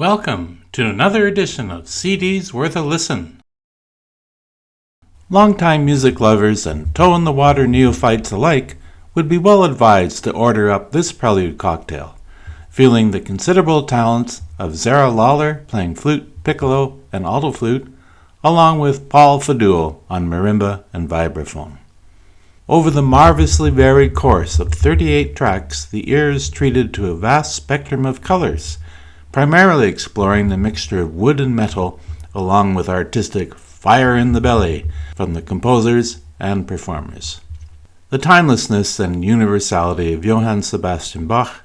Welcome to another edition of CDs Worth a Listen. Longtime music lovers and toe-in-the-water neophytes alike would be well advised to order up this Prelude Cocktail, feeling the considerable talents of Zara Lawler playing flute, piccolo, and alto flute, along with Paul Fadoul on marimba and vibraphone. Over the marvelously varied course of 38 tracks, the ear is treated to a vast spectrum of colors, primarily exploring the mixture of wood and metal, along with artistic fire in the belly from the composers and performers. The timelessness and universality of Johann Sebastian Bach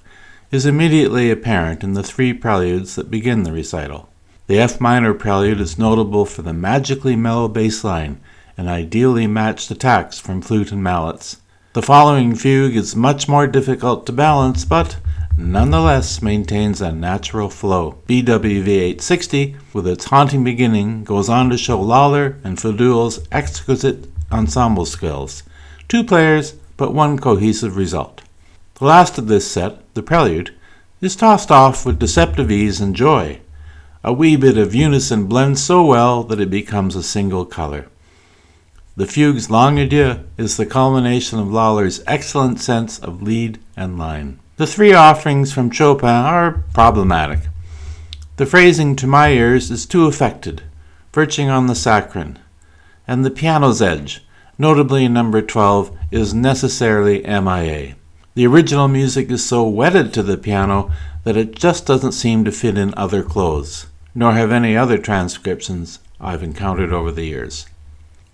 is immediately apparent in the three preludes that begin the recital. The F minor prelude is notable for the magically mellow bass line and ideally matched attacks from flute and mallets. The following fugue is much more difficult to balance, but nonetheless maintains a natural flow. BWV 860, with its haunting beginning, goes on to show Lawler and Fadoul's exquisite ensemble skills. Two players, but one cohesive result. The last of this set, the prelude, is tossed off with deceptive ease and joy. A wee bit of unison blends so well that it becomes a single color. The fugue's Long Adieu is the culmination of Lawler's excellent sense of lead and line. The three offerings from Chopin are problematic. The phrasing to my ears is too affected, perching on the saccharin, and the piano's edge, notably in number 12, is necessarily MIA. The original music is so wedded to the piano that it just doesn't seem to fit in other clothes, nor have any other transcriptions I've encountered over the years.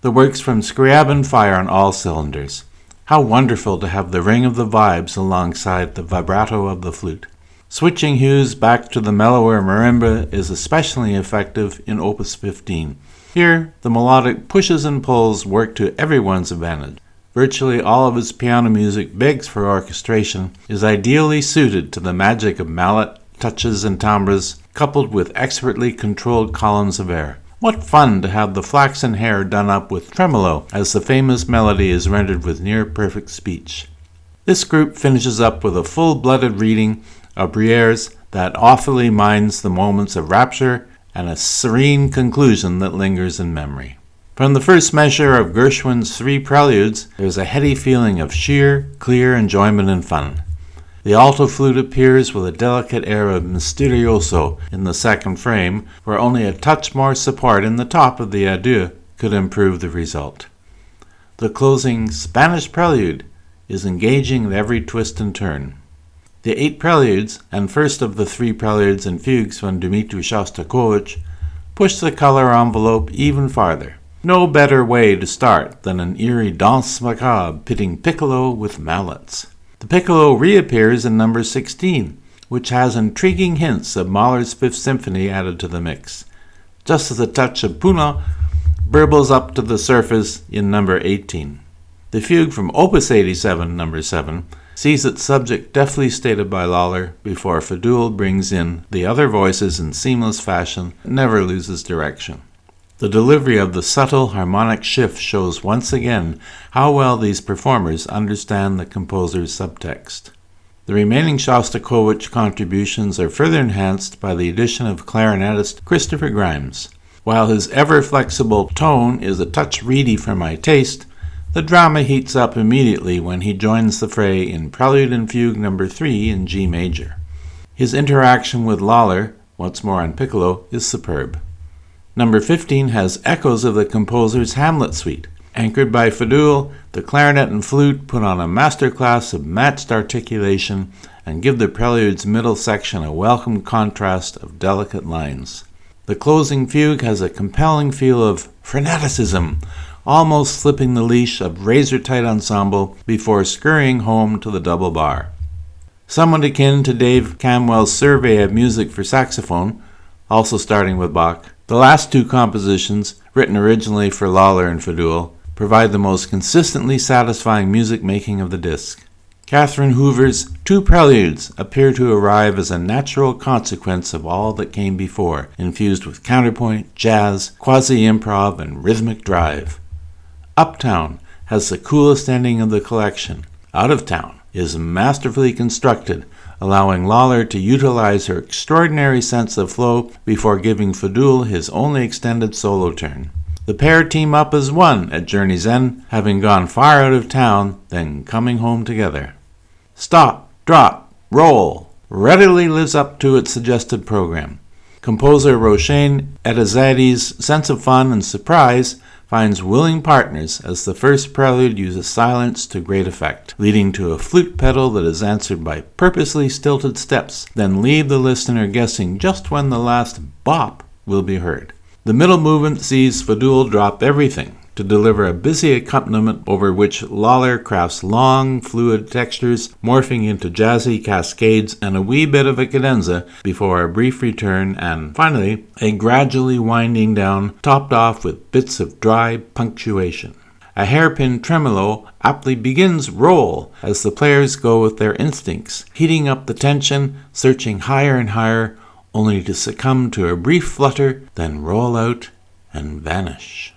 The works from Scriabin fire on all cylinders. How wonderful to have the ring of the vibes alongside the vibrato of the flute. Switching hues back to the mellower marimba is especially effective in Opus 15. Here, the melodic pushes and pulls work to everyone's advantage. Virtually all of his piano music begs for orchestration, is ideally suited to the magic of mallet, touches, and timbres, coupled with expertly controlled columns of air. What fun to have the flaxen hair done up with tremolo, as the famous melody is rendered with near-perfect speech. This group finishes up with a full-blooded reading of Bruyère's that awfully mines the moments of rapture and a serene conclusion that lingers in memory. From the first measure of Gershwin's three preludes, there is a heady feeling of sheer, clear enjoyment and fun. The alto flute appears with a delicate air of misterioso in the second frame, where only a touch more support in the top of the adieu could improve the result. The closing Spanish prelude is engaging at every twist and turn. The 8 preludes, and first of the 3 preludes and fugues from Dmitri Shostakovich, push the color envelope even farther. No better way to start than an eerie danse macabre pitting piccolo with mallets. The piccolo reappears in number 16, which has intriguing hints of Mahler's Fifth Symphony added to the mix, just as a touch of Puna burbles up to the surface in number 18. The fugue from Opus 87, number 7, sees its subject deftly stated by Lawler before Fadoul brings in the other voices in seamless fashion that never loses direction. The delivery of the subtle harmonic shift shows once again how well these performers understand the composer's subtext. The remaining Shostakovich contributions are further enhanced by the addition of clarinetist Christopher Grimes. While his ever-flexible tone is a touch reedy for my taste, the drama heats up immediately when he joins the fray in Prelude and Fugue number 3 in G major. His interaction with Lawler, once more on piccolo, is superb. Number 15 has echoes of the composer's Hamlet suite. Anchored by Fadoul, the clarinet and flute put on a masterclass of matched articulation and give the prelude's middle section a welcome contrast of delicate lines. The closing fugue has a compelling feel of freneticism, almost slipping the leash of razor-tight ensemble before scurrying home to the double bar. Somewhat akin to Dave Camwell's survey of music for saxophone, also starting with Bach, the last 2 compositions, written originally for Lawler and Fadoul, provide the most consistently satisfying music making of the disc. Catherine Hoover's 2 preludes appear to arrive as a natural consequence of all that came before, infused with counterpoint, jazz, quasi-improv, and rhythmic drive. Uptown has the coolest ending of the collection. Out of Town is masterfully constructed, allowing Lawler to utilize her extraordinary sense of flow before giving Fadoul his only extended solo turn. The pair team up as one at Journey's End, having gone far out of town, then coming home together. Stop, Drop, Roll readily lives up to its suggested program. Composer Roshane Edazadi's sense of fun and surprise finds willing partners as the first prelude uses silence to great effect, leading to a flute pedal that is answered by purposely stilted steps, then leave the listener guessing just when the last bop will be heard. The middle movement sees Fadoul drop everything to deliver a busy accompaniment over which Lawler crafts long, fluid textures, morphing into jazzy cascades and a wee bit of a cadenza before a brief return and, finally, a gradually winding down, topped off with bits of dry punctuation. A hairpin tremolo aptly begins Roll as the players go with their instincts, heating up the tension, searching higher and higher, only to succumb to a brief flutter, then roll out and vanish.